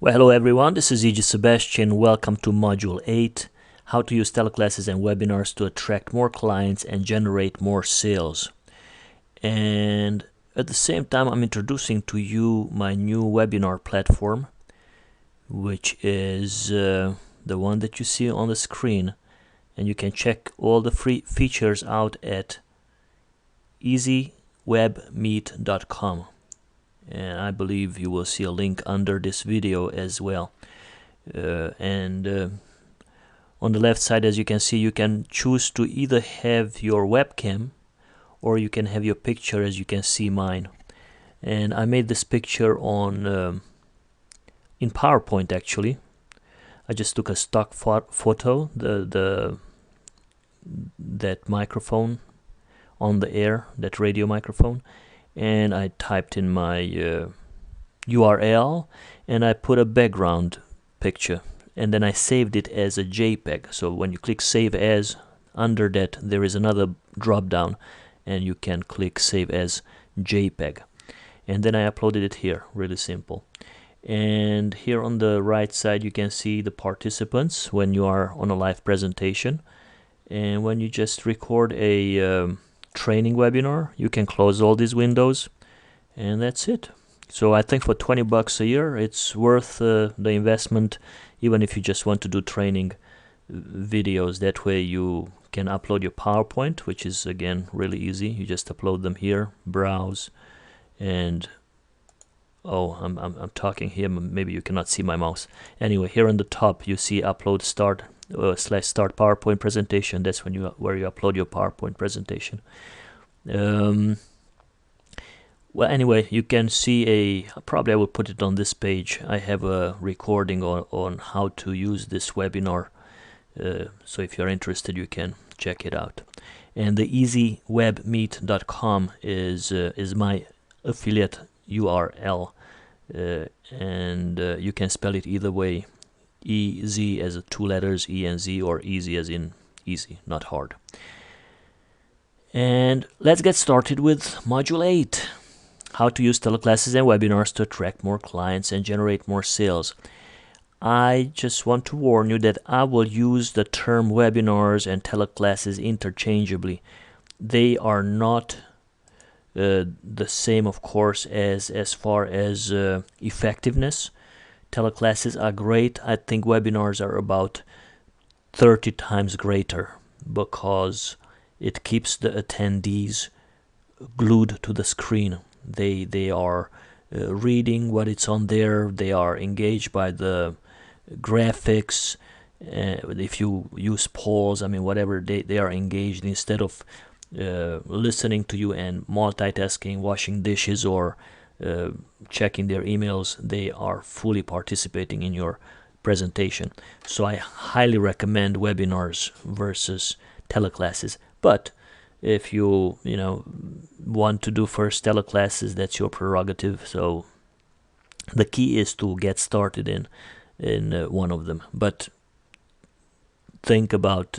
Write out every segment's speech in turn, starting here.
Well, hello everyone, this is Sebastian. Welcome to Module 8, how to use teleclasses and webinars to attract more clients and generate more sales. And at the same time, I'm introducing to you my new webinar platform, which is the one that you see on the screen. And you can check all the free features out at easywebmeet.com. And I believe you will see a link under this video as well. On the left side, as you can see, you can choose to either have your webcam or you can have your picture, as you can see mine. And I made this picture on in PowerPoint actually. I just took a stock photo, that microphone on the air, that radio microphone, and I typed in my URL and I put a background picture, and then I saved it as a JPEG. So when you click Save As, under that there is another drop down and you can click Save as JPEG, and then I uploaded it here. Really simple. And here on the right side you can see the participants when you are on a live presentation, and when you just record a training webinar, you can close all these windows, and that's it. So I think for 20 bucks a year it's worth the investment, even if you just want to do training videos. That way you can upload your PowerPoint, which is again really easy. You just upload them here, browse, and I'm talking here, maybe you cannot see my mouse. Anyway, here on the top you see upload start /start PowerPoint presentation. That's when where you upload your PowerPoint presentation. Well, anyway, you can see probably I will put it on this page. I have a recording on how to use this webinar. So if you're interested, you can check it out. And the easywebmeet.com is my affiliate URL, and you can spell it either way. EZ as two letters, E and Z, or easy as in easy, not hard. And let's get started with Module 8, how to use teleclasses and webinars to attract more clients and generate more sales. I just want to warn you that I will use the term webinars and teleclasses interchangeably. They are not the same, of course, as far as effectiveness. Teleclasses are great. I think webinars are about 30 times greater because it keeps the attendees glued to the screen. They are reading what it's on there. They are engaged by the graphics. If you use polls, I mean, whatever, they are engaged instead of listening to you and multitasking, washing dishes, or checking their emails. They are fully participating in your presentation. So I highly recommend webinars versus teleclasses. But if you want to do first teleclasses, that's your prerogative. So the key is to get started in one of them. But think about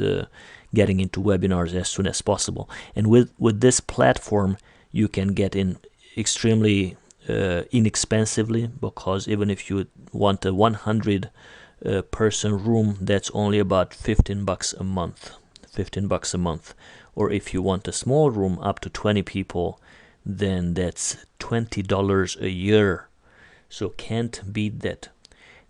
getting into webinars as soon as possible. And with this platform, you can get in extremely inexpensively, because even if you want a 100 person room, that's only about 15 bucks a month. 15 bucks a month. Or if you want a small room up to 20 people, then that's $20 a year. So can't beat that.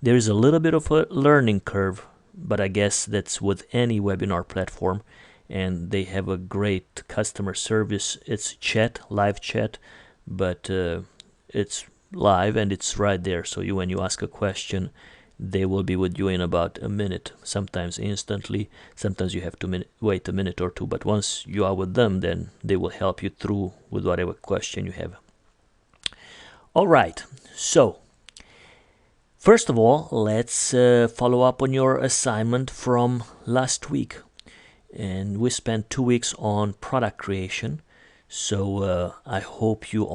There is a little bit of a learning curve, but I guess that's with any webinar platform, and they have a great customer service. It's chat, live chat, but it's live and it's right there. So when you ask a question, they will be with you in about a minute, sometimes instantly. Sometimes you have to wait a minute or two, but once you are with them, then they will help you through with whatever question you have. All right, so first of all, let's follow up on your assignment from last week. And we spent 2 weeks on product creation. So I hope you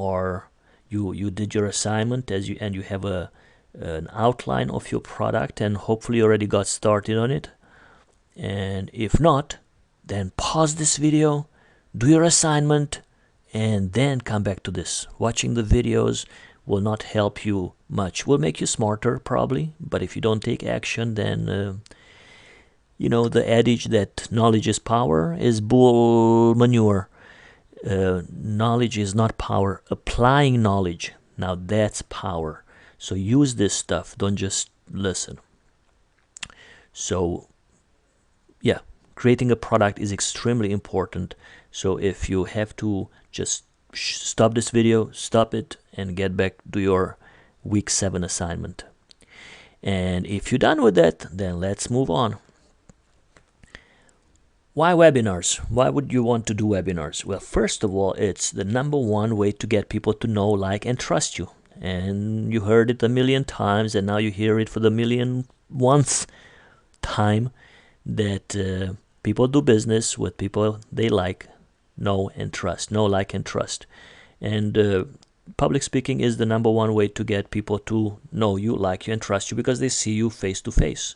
did your assignment and you have an outline of your product, and hopefully you already got started on it. And if not, then pause this video, do your assignment, and then come back to this. Watching the videos will not help you much. Will make you smarter probably, but if you don't take action, then the adage that knowledge is power is bull manure. Knowledge is not power. Applying knowledge, now that's power. So use this stuff. Don't just listen. So yeah, creating a product is extremely important. So if you have to just stop this video, stop it, and get back to your week 7 assignment. And if you're done with that, then let's move on. Why webinars? Why would you want to do webinars? Well, first of all, it's the #1 way to get people to know, like, and trust you. And you heard it a million times, and now you hear it for the millionth time, that people do business with people they like, know, and trust. Know, like, and trust. And public speaking is the #1 way to get people to know you, like you, and trust you, because they see you face to face.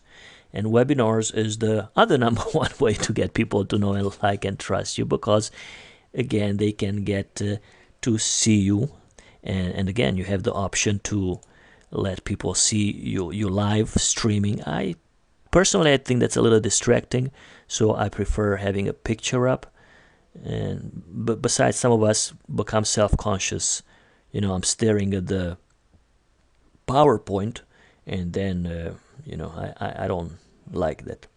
And webinars is the other #1 way to get people to know and like and trust you, because again, they can get to see you, and again, you have the option to let people see you live streaming. Personally, I think that's a little distracting, so I prefer having a picture up. But besides, some of us become self-conscious. I'm staring at the PowerPoint, and then I don't like that.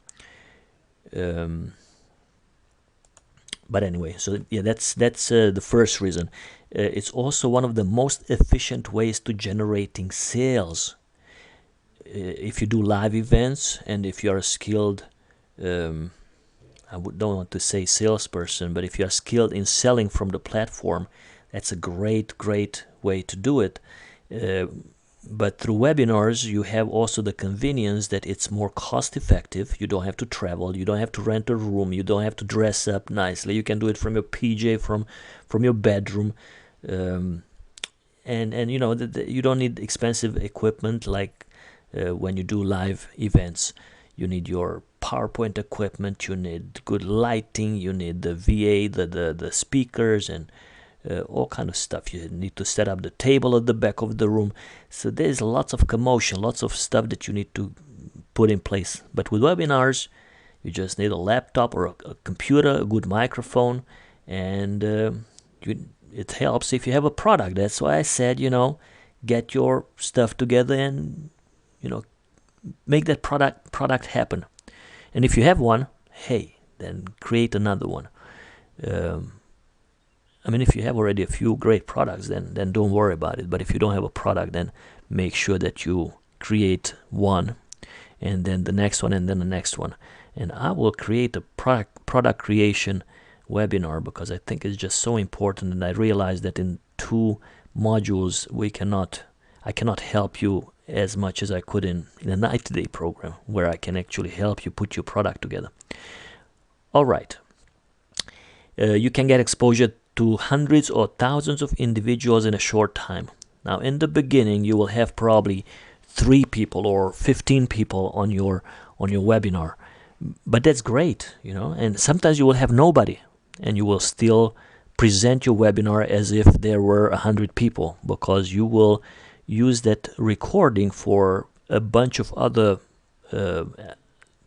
But anyway, so yeah, that's the first reason. It's also one of the most efficient ways to generating sales. If you do live events, and if you are a skilled, don't want to say salesperson, but if you are skilled in selling from the platform, that's a great way to do it. But through webinars, you have also the convenience that it's more cost effective. You don't have to travel. You don't have to rent a room. You don't have to dress up nicely. You can do it from your PJ, from your bedroom. And you don't need expensive equipment like when you do live events. You need your PowerPoint equipment. You need good lighting. You need the VA, the speakers, and all kind of stuff. You need to set up the table at the back of the room. So there's lots of commotion, lots of stuff that you need to put in place. But with webinars, you just need a laptop or a computer, a good microphone, and it helps if you have a product. That's why I said, get your stuff together and make that product happen. And if you have one, hey, then create another one. If you have already a few great products, then don't worry about it. But if you don't have a product, then make sure that you create one, and then the next one, and then the next one. And I will create a product creation webinar, because I think it's just so important, and I realize that in 2 modules I cannot help you as much as I could in a 90-day program, where I can actually help you put your product together. All right. You can get exposure to hundreds or thousands of individuals in a short time. Now, in the beginning, you will have probably 3 people or 15 people on your webinar, but that's great, and sometimes you will have nobody, and you will still present your webinar as if there were 100 people, because you will use that recording for a bunch of other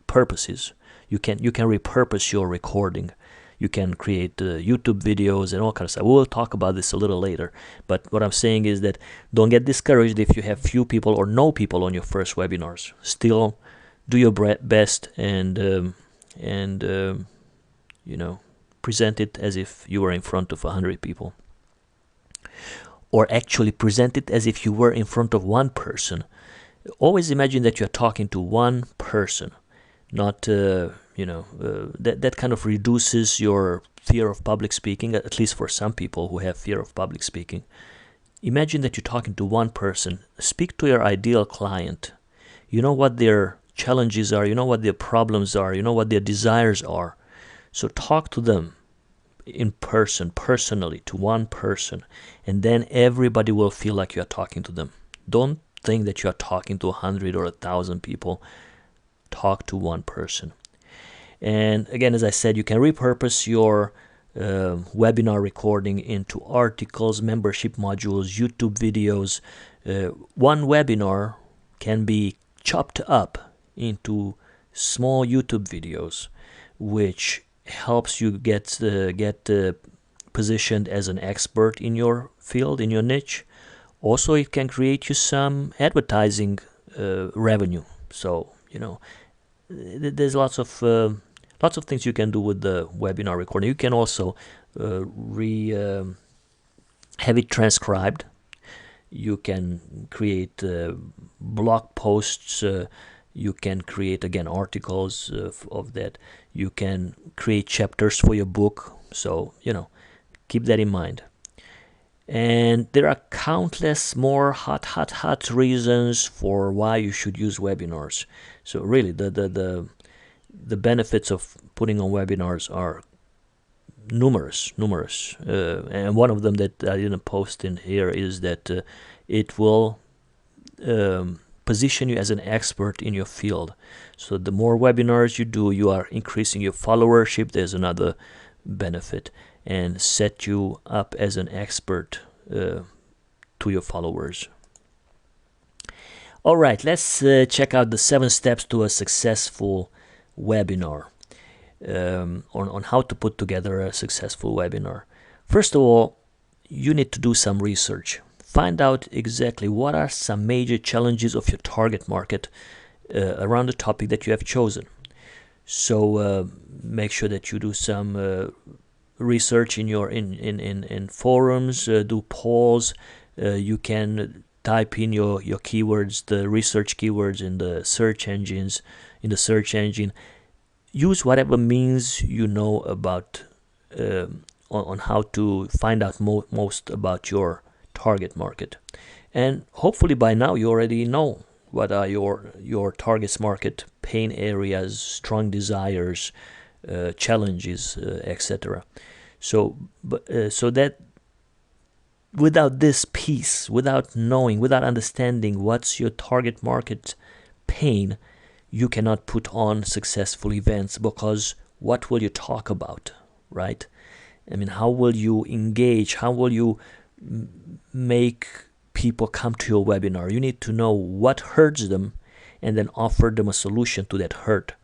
purposes. You can repurpose your recording. You can create YouTube videos and all kinds of stuff. We'll talk about this a little later. But what I'm saying is that don't get discouraged if you have few people or no people on your first webinars. Still, do your best and present it as if you were in front of 100 people. Or actually present it as if you were in front of one person. Always imagine that you're talking to one person, not that kind of reduces your fear of public speaking, at least for some people who have fear of public speaking. Imagine that you're talking to one person. Speak to your ideal client. You know what their challenges are. You know what their problems are. You know what their desires are. So talk to them in person, personally, to one person, and then everybody will feel like you're talking to them. Don't think that you're talking to 100 or 1,000 people. Talk to one person. And again, as I said, you can repurpose your webinar recording into articles, membership modules, YouTube videos. One webinar can be chopped up into small YouTube videos, which helps you get positioned as an expert in your field, in your niche. Also, it can create you some advertising revenue. So there's lots of things you can do with the webinar recording. You can also have it transcribed. You can create blog posts. You can create, again, articles of that. You can create chapters for your book. So, keep that in mind. And there are countless more hot reasons for why you should use webinars. So really, the benefits of putting on webinars are numerous. And one of them that I didn't post in here is that it will position you as an expert in your field. So the more webinars you do, you are increasing your followership. There's another benefit, and set you up as an expert to your followers. All right, let's check out the 7 steps to a successful webinar, on how to put together a successful webinar. First of all, you need to do some research. Find out exactly what are some major challenges of your target market around the topic that you have chosen. So make sure that you do some research in your in forums, do polls. You can type in your keywords, the research keywords in the search engines, in the search engine. Use whatever means you know about on how to find out most about your target market. And hopefully by now you already know what are your target's market pain areas, strong desires, challenges, etc. So that without this piece, without knowing, without understanding what's your target market pain, you cannot put on successful events, because what will you talk about, right? I mean, how will you engage? How will you make people come to your webinar? You need to know what hurts them and then offer them a solution to that hurt.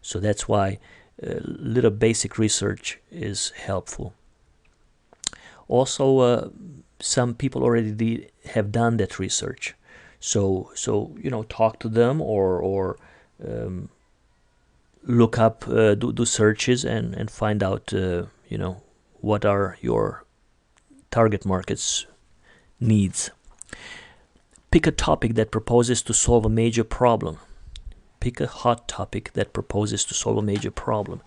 So that's why little basic research is helpful. Also, some people already have done that research. So talk to them or look up, do searches and find out, what are your target market's needs. Pick a topic that proposes to solve a major problem. Pick a hot topic that proposes to solve a major problem.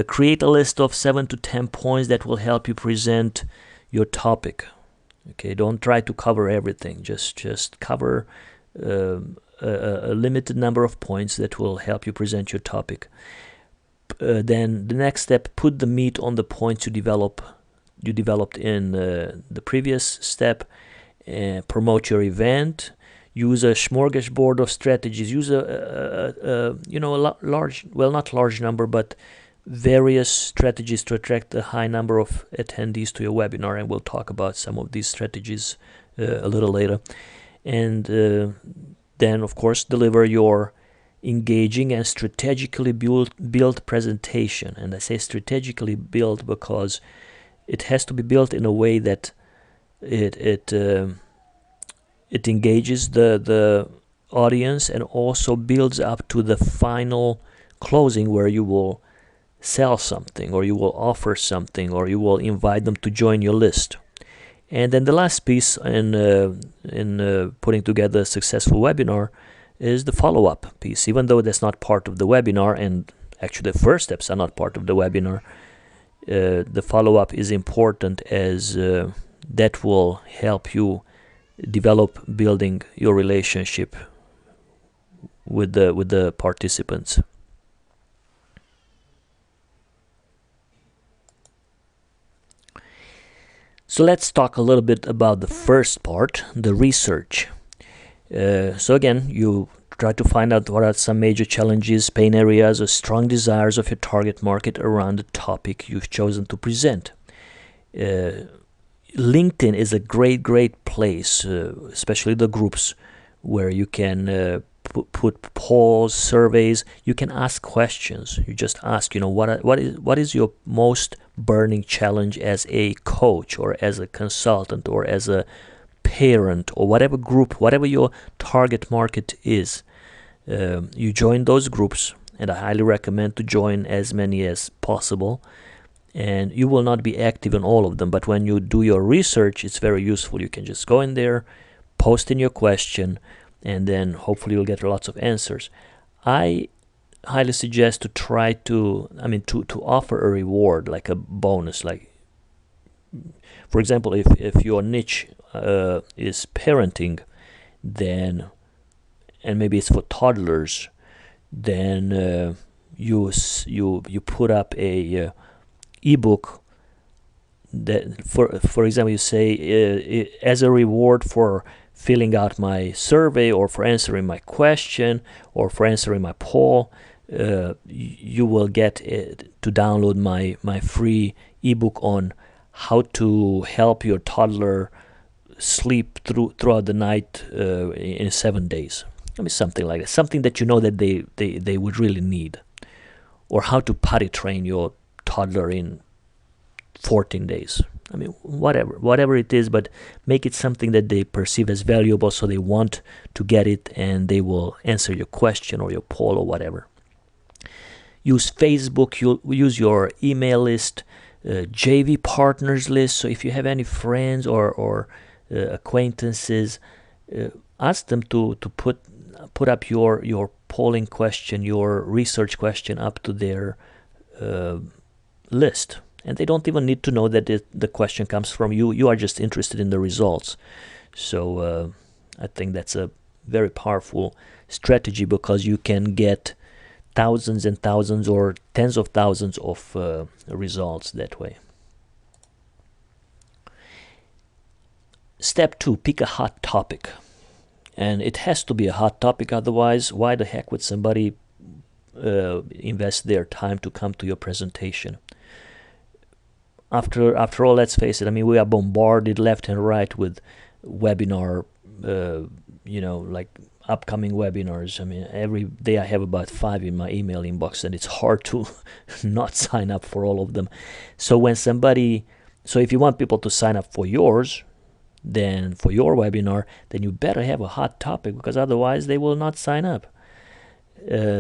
Create a list of 7 to 10 points that will help you present your topic. Okay, don't try to cover everything. Just cover a limited number of points that will help you present your topic. Then the next step, put the meat on the points you developed in the previous step. Promote your event. Use a smorgasbord of strategies. Use a large, well, not large number, but various strategies to attract a high number of attendees to your webinar, and we'll talk about some of these strategies a little later. And then, of course, deliver your engaging and strategically built presentation. And I say strategically built because it has to be built in a way that it engages the audience and also builds up to the final closing, where you will sell something, or you will offer something, or you will invite them to join your list. And then the last piece in putting together a successful webinar is the follow-up piece. Even though that's not part of the webinar, and actually the first steps are not part of the webinar, the follow-up is important, as that will help you develop building your relationship with the participants. So let's talk a little bit about the first part, the research. So again, you Try to find out what are some major challenges, pain areas, or strong desires of your target market around the topic you've chosen to present. LinkedIn is a great place, especially the groups where you can put polls, surveys. You can ask questions. You just ask, what is your most burning challenge as a coach or as a consultant or as a parent or whatever group, whatever your target market is. You join those groups, and I highly recommend to join as many as possible. And you will not be active in all of them, but when you do your research, it's very useful. You can just go in there, post in your question, and then hopefully you'll get lots of answers. I highly suggest to try to offer a reward, like a bonus. Like, for example, if your niche is parenting, then, and maybe it's for toddlers, then you put up a ebook that, for example, you say as a reward for filling out my survey or for answering my question or for answering my poll, you will get to download my free ebook on how to help your toddler sleep throughout the night in 7 days. Something like that, something that you know that they would really need, or how to potty train your toddler in 14 days. Whatever it is, but make it something that they perceive as valuable, so they want to get it and they will answer your question or your poll or whatever. Use Facebook, you'll use your email list, JV partners list. So if you have any friends or acquaintances, ask them to put up your polling question, your research question up to their list. And they don't even need to know that the question comes from you. You are just interested in the results. So I think that's a very powerful strategy, because you can get thousands and thousands or tens of thousands of results that way. Step 2, pick a hot topic. And it has to be a hot topic, otherwise why the heck would somebody invest their time to come to your presentation? After all, let's face it, we are bombarded left and right with webinar, like upcoming webinars. Every day I have about 5 in my email inbox, and it's hard to not sign up for all of them. So if you want people to sign up for yours, then for your webinar, then you better have a hot topic, because otherwise they will not sign up.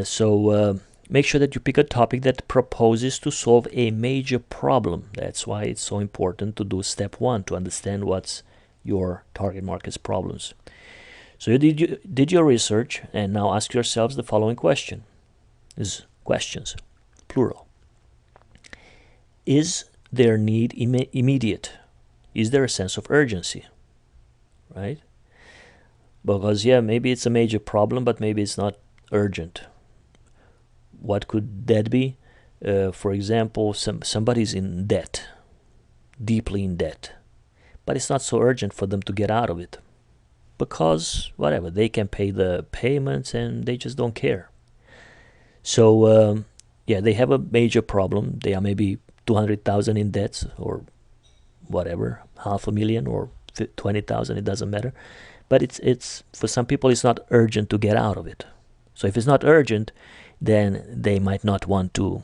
So make sure that you pick a topic that proposes to solve a major problem. That's why it's so important to do step 1, to understand what's your target market's problems. So you did your research, and now ask yourselves the following question. Questions, plural. Is their need immediate? Is there a sense of urgency? Right? Because maybe it's a major problem, but maybe it's not urgent. What could that be? For example, somebody's in debt, deeply in debt, but it's not so urgent for them to get out of it, because whatever, they can pay the payments and they just don't care. So they have a major problem. They are maybe 200,000 in debts, or whatever, 500,000 or 20,000, it doesn't matter. But it's for some people it's not urgent to get out of it. So if it's not urgent, then they might not want to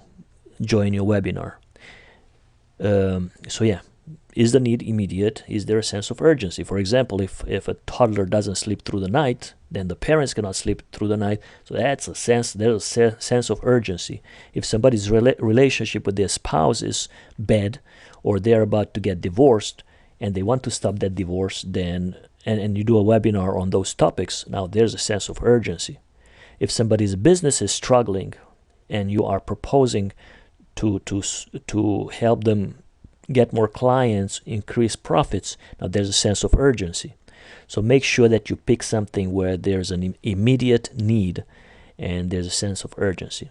join your webinar. Is the need immediate? Is there a sense of urgency? For example, if a toddler doesn't sleep through the night, then the parents cannot sleep through the night. So there's a sense of urgency. If somebody's relationship with their spouse is bad, or they're about to get divorced and they want to stop that divorce, then and you do a webinar on those topics, now there's a sense of urgency. If somebody's business is struggling and you are proposing to help them get more clients, increase profits, now there's a sense of urgency. So make sure that you pick something where there's an immediate need and there's a sense of urgency.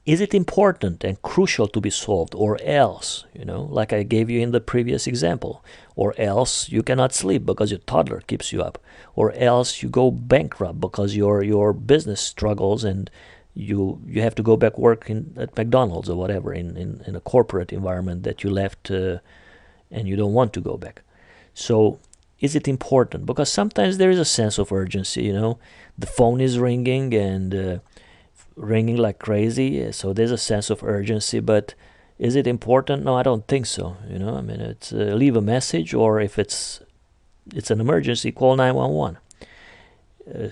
Is it important and crucial to be solved, or else, like I gave you in the previous example, or else you cannot sleep because your toddler keeps you up, or else you go bankrupt because your business struggles and you have to go back working at McDonald's or whatever in a corporate environment that you left and you don't want to go back. So is it important? Because sometimes there is a sense of urgency, the phone is ringing and ringing like crazy, so there's a sense of urgency, but is it important? No, I don't think so. I mean, it's leave a message, or if it's an emergency, call 911.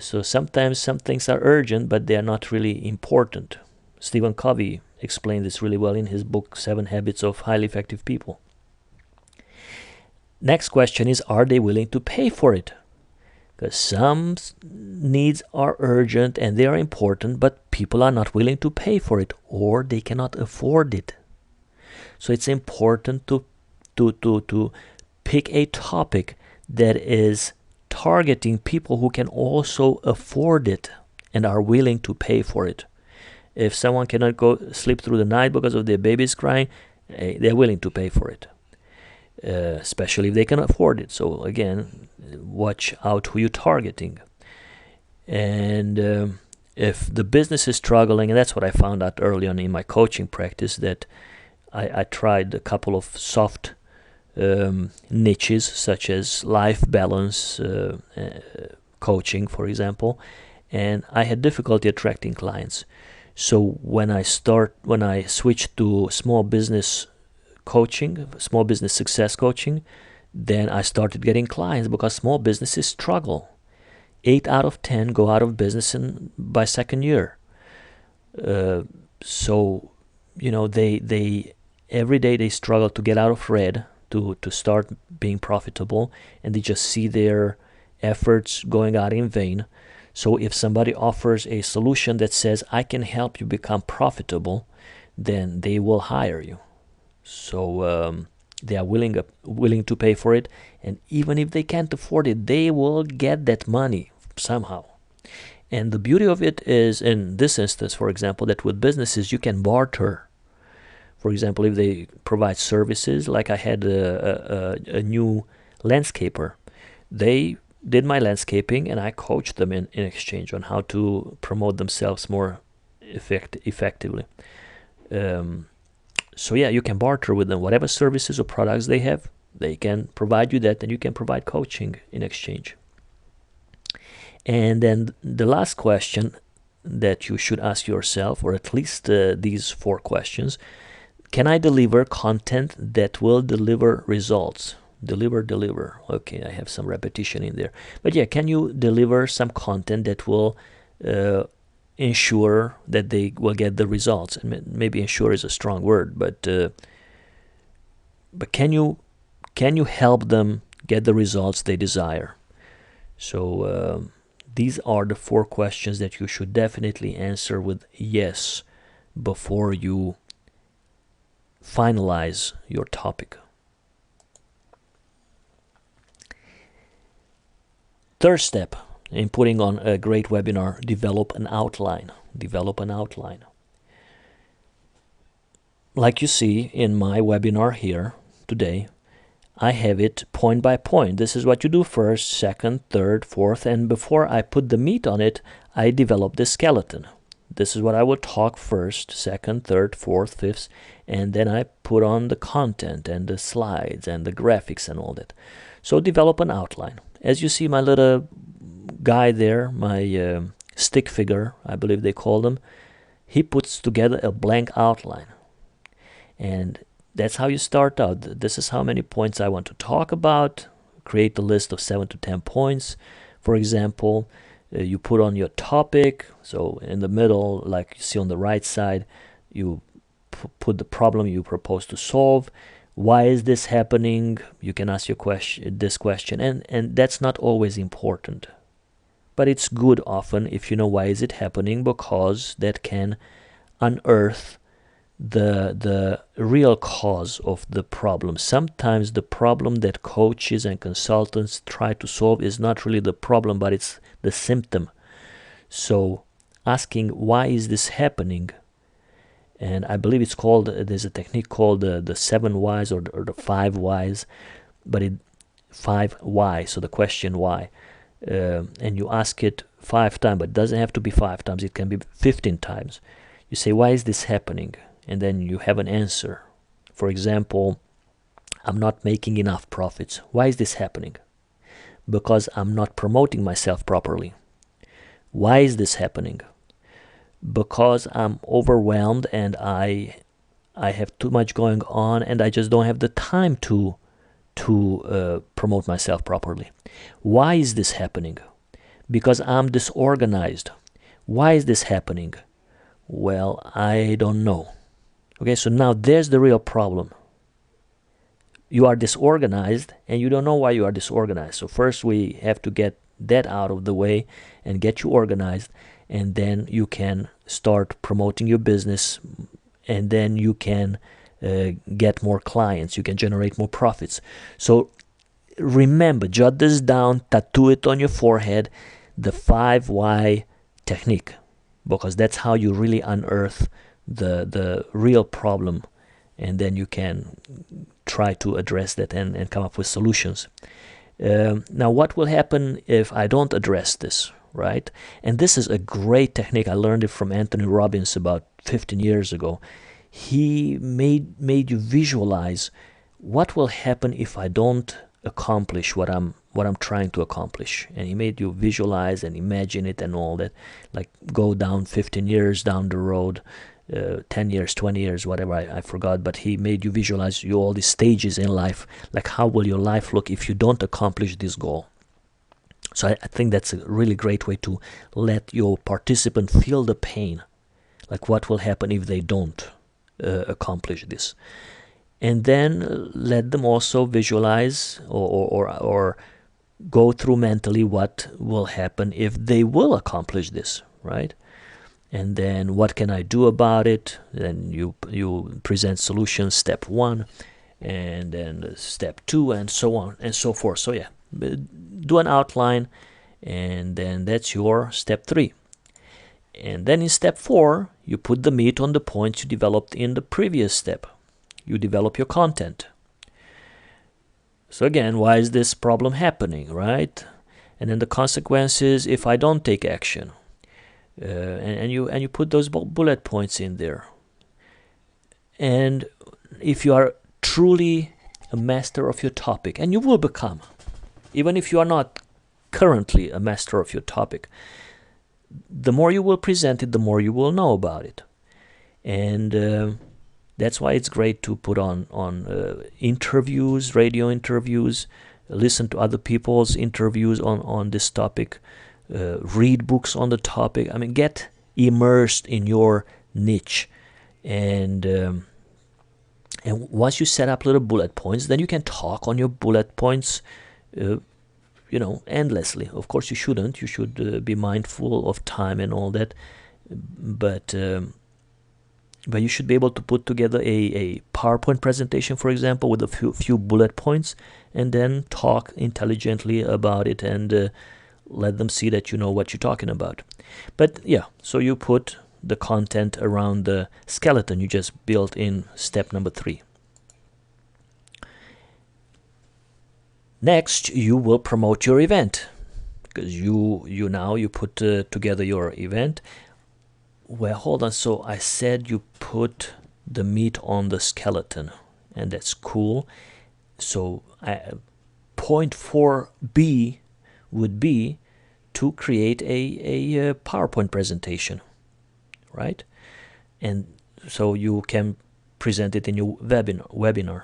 So sometimes some things are urgent, but they are not really important. Stephen Covey explained this really well in his book 7 Habits of Highly Effective People. Next question is, are they willing to pay for it? Because some needs are urgent and they are important, but people are not willing to pay for it, or they cannot afford it. So it's important to pick a topic that is targeting people who can also afford it and are willing to pay for it. If someone cannot go sleep through the night because of their baby's crying, they're willing to pay for it, especially if they can afford it. So again, watch out who you're targeting. And if the business is struggling, and that's what I found out early on in my coaching practice, that I tried a couple of soft niches, such as life balance coaching, for example, and I had difficulty attracting clients. So when I switched to small business coaching, small business success coaching, then I started getting clients, because small businesses struggle. 8 out of 10 go out of business by second year. So they every day they struggle to get out of red, to start being profitable, and they just see their efforts going out in vain. So if somebody offers a solution that says, I can help you become profitable, then they will hire you. So they are willing to pay for it, and even if they can't afford it, they will get that money somehow. And the beauty of it is, in this instance, for example, that with businesses you can barter. For example, if they provide services, like I had a new landscaper, they did my landscaping and I coached them in exchange on how to promote themselves more effectively. So yeah, you can barter with them. Whatever services or products they have, they can provide you that, and you can provide coaching in exchange. And then the last question that you should ask yourself, or at least these 4 questions: can I deliver content that will deliver results? Deliver. Okay, I have some repetition in there. But yeah, can you deliver some content that will ensure that they will get the results? And maybe ensure is a strong word, but can you help them get the results they desire? So these are the 4 questions that you should definitely answer with yes before you finalize your topic. Third step in putting on a great webinar: develop an outline. Like you see in my webinar here today, I have it point by point. This is what you do first, second, third, fourth, and before I put the meat on it, I develop the skeleton. This is what I will talk first, second, third, fourth, fifth, and then I put on the content and the slides and the graphics and all that. So develop an outline. As you see my little guy there, my stick figure, I believe they call them, he puts together a blank outline. And that's how you start out. This is how many points I want to talk about. Create a list of 7 to 10 points. For example, you put on your topic. So in the middle, like you see on the right side, you put the problem you propose to solve. Why is this happening? You can ask this question, and that's not always important, but it's good often if you know why is it happening, because that can unearth the real cause of the problem. Sometimes the problem that coaches and consultants try to solve is not really the problem, but it's the symptom. So asking why is this happening And I believe it's called, there's a technique called the 7 whys or the 5 whys, but 5 why, so the question why. And you ask it 5 times, but it doesn't have to be 5 times, it can be 15 times. You say, why is this happening? And then you have an answer. For example, I'm not making enough profits. Why is this happening? Because I'm not promoting myself properly. Why is this happening? Because I'm overwhelmed and I have too much going on and I just don't have the time to promote myself properly. Why is this happening? Because I'm disorganized. Why is this happening? Well, I don't know. Okay, so now there's the real problem. You are disorganized and you don't know why you are disorganized. So first we have to get that out of the way and get you organized, and then you can start promoting your business, and then you can get more clients, you can generate more profits. So remember, jot this down, tattoo it on your forehead, the 5 why technique, because that's how you really unearth the real problem, and then you can try to address that and come up with solutions. Now, what will happen if I don't address this, right? And this is a great technique. I learned it from Anthony Robbins about 15 years ago. He made you visualize what will happen if I don't accomplish what I'm trying to accomplish. And he made you visualize and imagine it and all that, like go down 15 years down the road, 10 years, 20 years, whatever, I forgot, but he made you visualize all these stages in life, like how will your life look if you don't accomplish this goal. So I think that's a really great way to let your participant feel the pain, like what will happen if they don't accomplish this. And then let them also visualize or go through mentally what will happen if they will accomplish this, right? And then what can I do about it? Then you present solutions, step 1, and then step 2, and so on and so forth. So yeah, do an outline, and then that's your step 3. And then in step 4, you put the meat on the points you developed in the previous step. You develop your content. So again, why is this problem happening, right? And then the consequences if I don't take action. And you put those bullet points in there. And if you are truly a master of your topic, and you will become, even if you are not currently a master of your topic, the more you will present it, the more you will know about it. And that's why it's great to put on interviews, radio interviews, listen to other people's interviews on this topic, read books on the topic. I mean, get immersed in your niche, and once you set up little bullet points, then you can talk on your bullet points, endlessly. Of course, you shouldn't. You should be mindful of time and all that, but you should be able to put together a PowerPoint presentation, for example, with a few bullet points, and then talk intelligently about it and let them see that you know what you're talking about. But yeah, so you put the content around the skeleton you just built in step number 3. Next, you will promote your event, because you put together your event. Well, hold on. So I said you put the meat on the skeleton, and that's cool. So point 4B would be to create a PowerPoint presentation, right? And so you can present it in your webinar,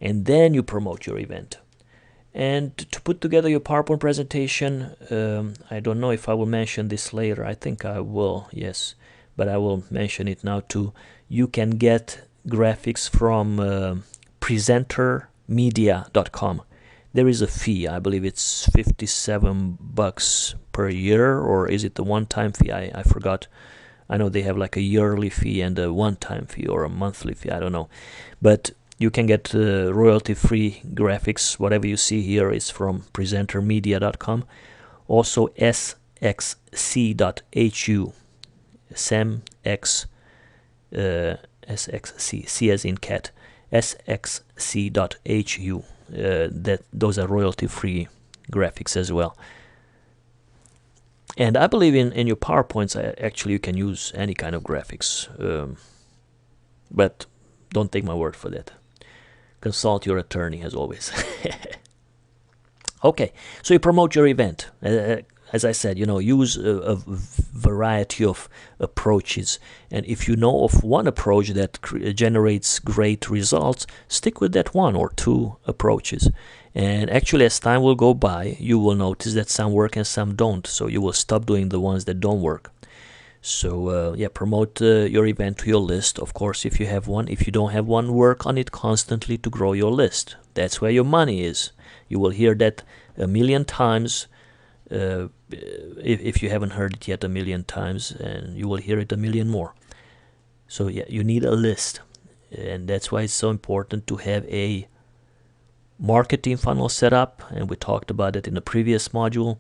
and then you promote your event. And to put together your PowerPoint presentation, I don't know if I will mention this later. I think I will, yes, but I will mention it now too. You can get graphics from presentermedia.com. There is a fee. I believe it's $57 per year, or is it the one-time fee? I forgot. I know they have like a yearly fee and a one-time fee or a monthly fee. I don't know. But you can get royalty-free graphics. Whatever you see here is from presentermedia.com. Also sxc.hu. SamX SXC, C as in cat, SXC.hu. Those are royalty-free graphics as well. And I believe in your PowerPoints, actually you can use any kind of graphics, but don't take my word for that. Consult your attorney as always. Okay, so you promote your event. As I said, use a variety of approaches. And if you know of one approach that generates great results, stick with that one or two approaches. And actually, as time will go by, you will notice that some work and some don't. So you will stop doing the ones that don't work. So promote your event to your list. Of course, if you have one. If you don't have one, work on it constantly to grow your list. That's where your money is. You will hear that a million times. If you haven't heard it yet a million times, and you will hear it a million more. So yeah, you need a list, and that's why it's so important to have a marketing funnel set up, and we talked about it in the previous module.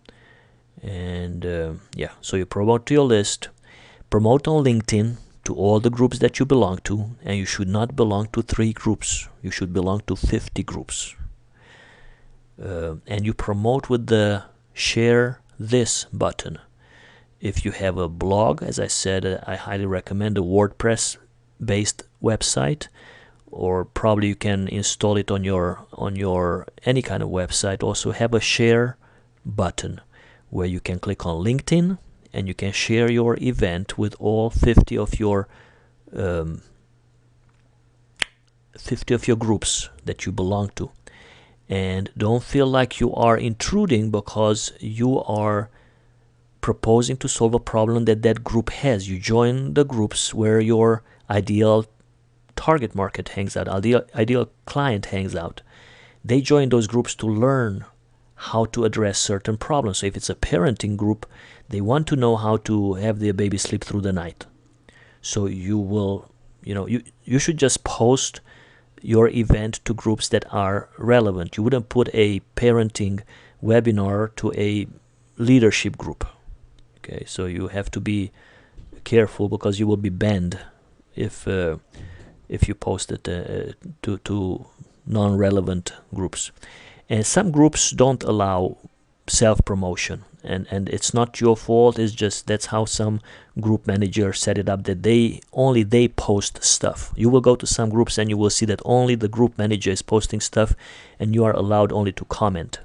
And so you promote to your list, promote on LinkedIn to all the groups that you belong to, and you should not belong to 3 groups. You should belong to 50 groups. And you promote with the share this button. If you have a blog, as I said, I highly recommend a WordPress based website, or probably you can install it on your any kind of website. Also have a share button where you can click on LinkedIn and you can share your event with all 50 of your groups that you belong to. And don't feel like you are intruding because you are proposing to solve a problem that group has. You join the groups where your ideal target market hangs out, ideal client hangs out. They join those groups to learn how to address certain problems. So if it's a parenting group, they want to know how to have their baby sleep through the night. So you should just post your event to groups that are relevant. You wouldn't put a parenting webinar to a leadership group. Okay, so you have to be careful because you will be banned if you post it to non-relevant groups. And some groups don't allow self-promotion, and it's not your fault. It's just that's how some group managers set it up, that they post stuff. You will go to some groups and you will see that only the group manager is posting stuff, and you are allowed only to comment.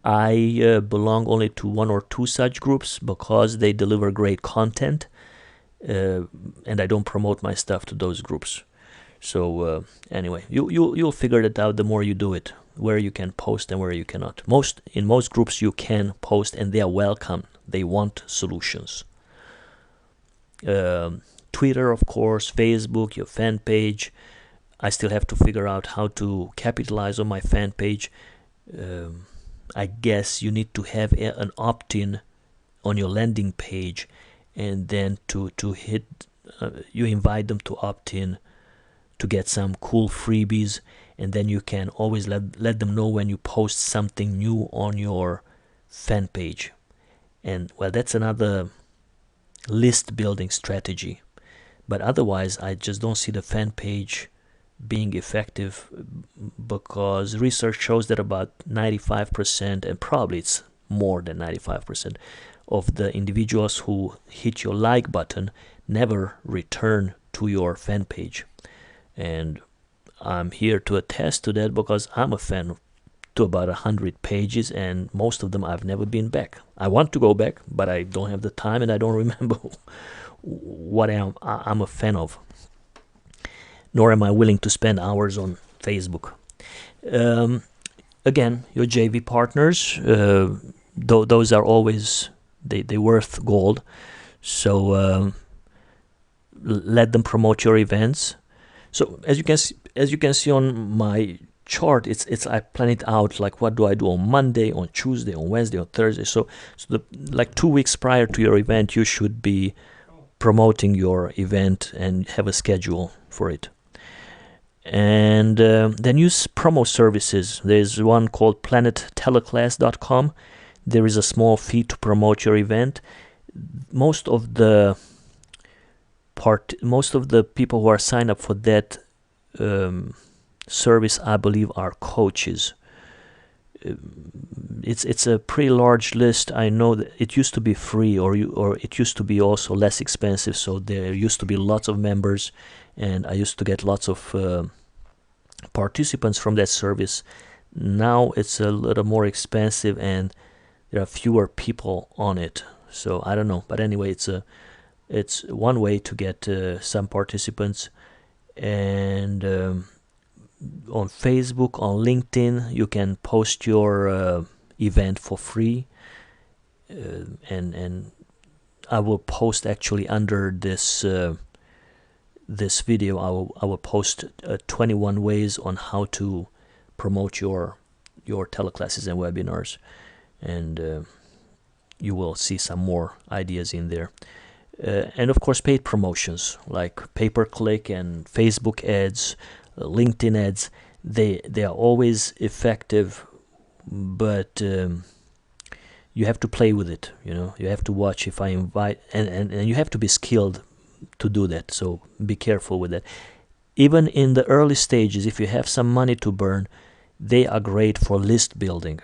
I belong only to 1 or 2 such groups because they deliver great content, and I don't promote my stuff to those groups. So anyway, you'll figure it out the more you do it, where you can post and where you cannot. In most groups you can post, and they are welcome. They want solutions. Twitter, of course, Facebook, your fan page. I still have to figure out how to capitalize on my fan page. I guess you need to have an opt-in on your landing page, and then to hit you invite them to opt in to get some cool freebies, and then you can always let them know when you post something new on your fan page. And well, that's another list building strategy, but otherwise I just don't see the fan page being effective, because research shows that about 95%, and probably it's more than 95%, of the individuals who hit your like button never return to your fan page. And I'm here to attest to that, because I'm a fan to about 100 pages, and most of them I've never been back. I want to go back, but I don't have the time, and I don't remember what I'm a fan of. Nor am I willing to spend hours on Facebook. Again, your JV partners, those are always they worth gold. So let them promote your events. So as you can see on my chart, it's I plan it out, like what do I do on Monday, on Tuesday, on Wednesday, on Thursday. So like 2 weeks prior to your event, you should be promoting your event and have a schedule for it. And then use promo services. There's one called Teleclass.com. There is a small fee to promote your event. Most of the most of the people who are signed up for that service, I believe, are coaches. It's a pretty large list. I know that it used to be free, or it used to be also less expensive. So there used to be lots of members, and I used to get lots of participants from that service. Now it's a little more expensive, and there are fewer people on it. So I don't know, but anyway, it's one way to get some participants. And on Facebook, on LinkedIn, you can post your event for free, and I will post actually under this this video. I will post 21 ways on how to promote your teleclasses and webinars, and you will see some more ideas in there. And of course, paid promotions like pay-per-click and Facebook ads, LinkedIn ads. They are always effective, but you have to play with it. You have to watch if I invite, and you have to be skilled to do that. So be careful with that. Even in the early stages, if you have some money to burn, they are great for list building.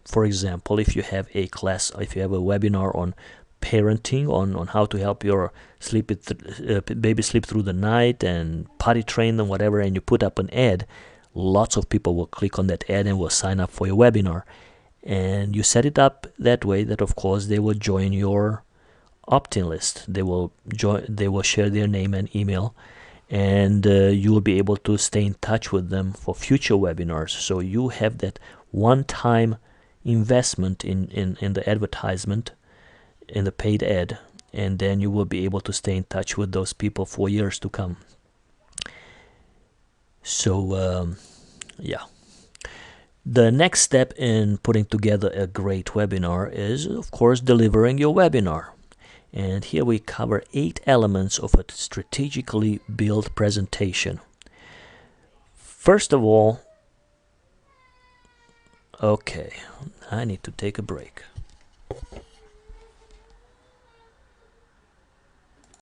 For example, if you have a class, if you have a webinar on parenting, on how to help your baby sleep through the night and potty train them, whatever, and you put up an ad, lots of people will click on that ad and will sign up for your webinar. And you set it up that way that, of course, they will join your opt-in list. They will share their name and email, and you will be able to stay in touch with them for future webinars. So you have that one-time investment in the advertisement, in the paid ad, and then you will be able to stay in touch with those people for years to come. So yeah, the next step in putting together a great webinar is, of course, delivering your webinar. And here we cover 8 elements of a strategically built presentation. First of all, okay, I need to take a break.